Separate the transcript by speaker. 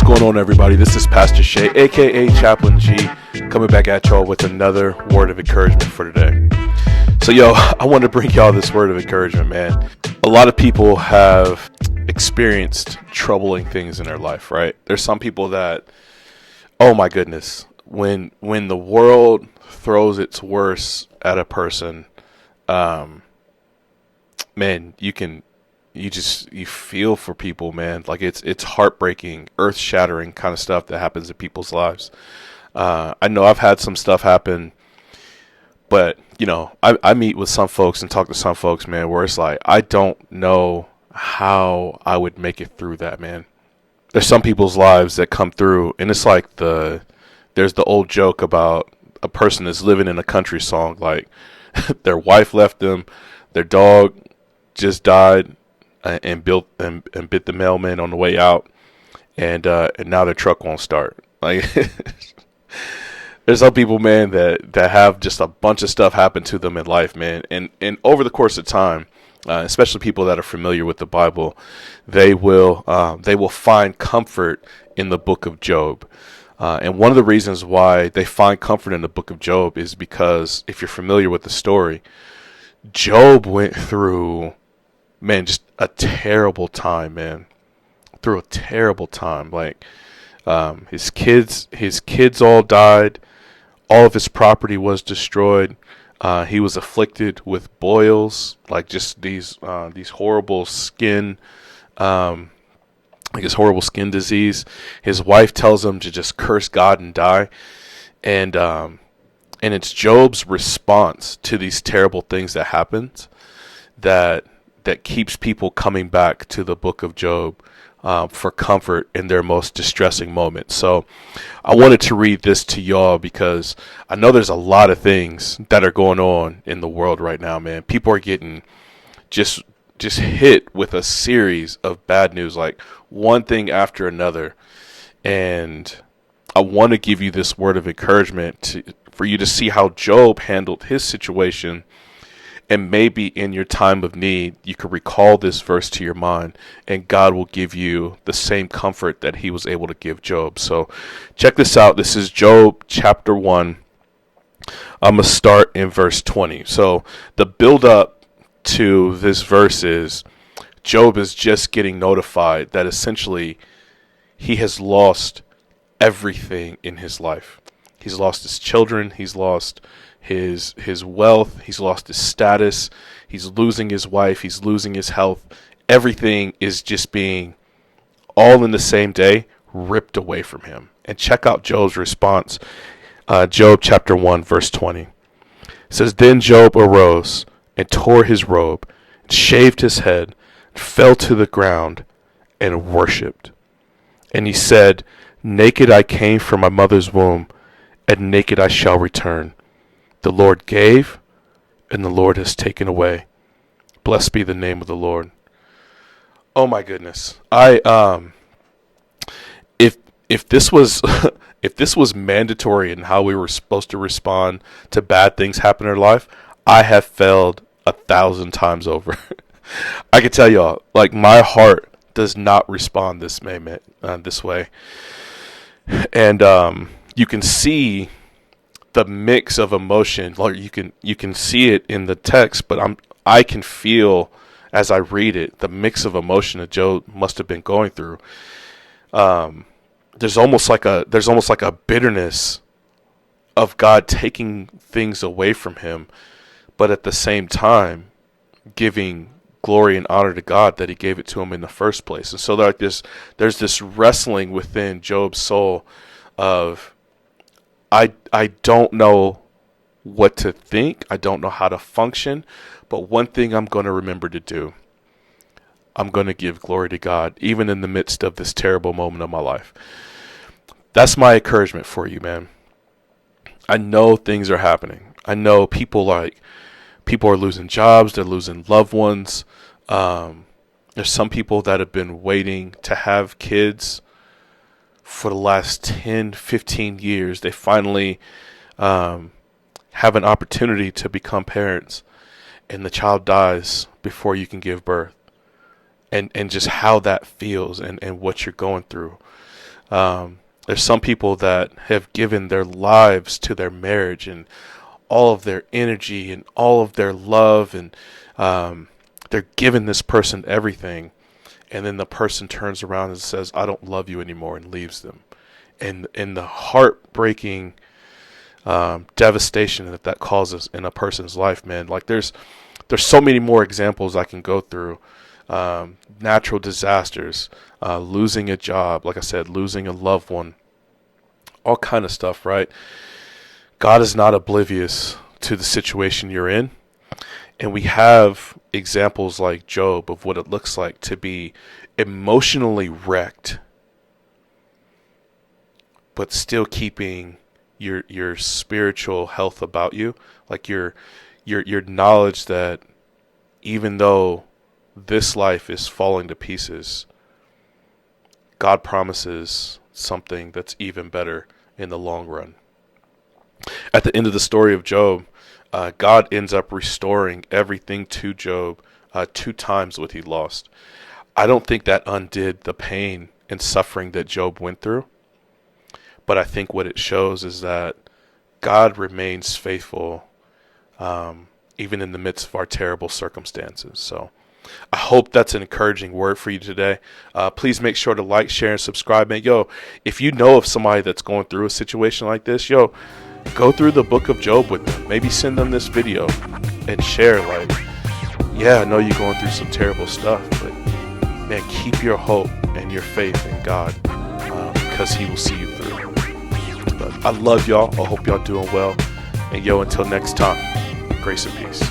Speaker 1: going on, everybody? This is Pastor Shay, aka Chaplain G, coming back at y'all with another word of encouragement for today. So, I want to bring y'all this word of encouragement, man. A lot of people have experienced troubling things in their life, right? There's some people that, oh my goodness, when the world throws its worst at a person, man, you feel for people, man. Like it's heartbreaking, earth-shattering kind of stuff that happens in people's lives. I know I've had some stuff happen, but I meet with some folks and talk to some folks, man, where it's like, I don't know how I would make it through that, man. There's some people's lives that come through, and it's like there's the old joke about a person that's living in a country song, like their wife left them, their dog just died, and bit the mailman on the way out, and now their truck won't start. Like there's some people, man, that have just a bunch of stuff happen to them in life, man, and over the course of time, especially people that are familiar with the Bible, they will find comfort in the book of Job. And one of the reasons why they find comfort in the book of Job is because, if you're familiar with the story, Job went through, man, just a terrible time, man. Through a terrible time. Like, his kids all died. All of his property was destroyed. He was afflicted with boils, like just these horrible skin, horrible skin disease. His wife tells him to just curse God and die. And it's Job's response to these terrible things that happened that keeps people coming back to the book of Job for comfort in their most distressing moments. So I wanted to read this to y'all because I know there's a lot of things that are going on in the world right now, man. People are getting just hit with a series of bad news, like one thing after another. And I want to give you this word of encouragement for you to see how Job handled his situation. And maybe in your time of need, you could recall this verse to your mind, and God will give you the same comfort that he was able to give Job. So check this out. This is Job chapter 1. I'm going to start in verse 20. So the build up to this verse is Job is just getting notified that essentially he has lost everything in his life. He's lost his children. He's lost his wealth, he's lost his status, he's losing his wife, he's losing his health. Everything is just being, all in the same day, ripped away from him. And check out Job's response. Job chapter 1 verse 20. It says, "Then Job arose and tore his robe, and shaved his head, and fell to the ground and worshipped. And he said, Naked I came from my mother's womb, and naked I shall return. The Lord gave, and the Lord has taken away. Blessed be the name of the Lord." Oh my goodness! If this was if this was mandatory in how we were supposed to respond to bad things happen in our life, I have failed 1,000 times over. I can tell y'all, like, my heart does not respond this way, and you can see the mix of emotion. Like, you can see it in the text, but I can feel as I read it the mix of emotion that Job must have been going through. There's almost like a bitterness of God taking things away from him, but at the same time giving glory and honor to God that he gave it to him in the first place. And so there's this wrestling within Job's soul of, I don't know what to think. I don't know how to function. But one thing I'm going to remember to do, I'm going to give glory to God, even in the midst of this terrible moment of my life. That's my encouragement for you, man. I know things are happening. I know people are losing jobs. They're losing loved ones. There's some people that have been waiting to have kids for the last 10, 15 years. They finally have an opportunity to become parents, and the child dies before you can give birth. And just how that feels and what you're going through. There's some people that have given their lives to their marriage and all of their energy and all of their love, and they're giving this person everything, and then the person turns around and says, "I don't love you anymore," and leaves them. And the heartbreaking devastation that causes in a person's life, man. Like there's so many more examples I can go through. Natural disasters, losing a job, like I said, losing a loved one, all kind of stuff, right? God is not oblivious to the situation you're in. And we have examples like Job of what it looks like to be emotionally wrecked, but still keeping your spiritual health about you, like your knowledge that even though this life is falling to pieces, God promises something that's even better in the long run. At the end of the story of Job, God ends up restoring everything to Job 2 times what he lost. I don't think that undid the pain and suffering that Job went through, but I think what it shows is that God remains faithful even in the midst of our terrible circumstances. So I hope that's an encouraging word for you today. Please make sure to like, share, and subscribe. And if you know of somebody that's going through a situation like this, go through the book of Job with them. Maybe send them this video and share, like, yeah, I know you're going through some terrible stuff, but man, keep your hope and your faith in God, because he will see you through. But I love y'all. I hope y'all doing well. And until next time, grace and peace.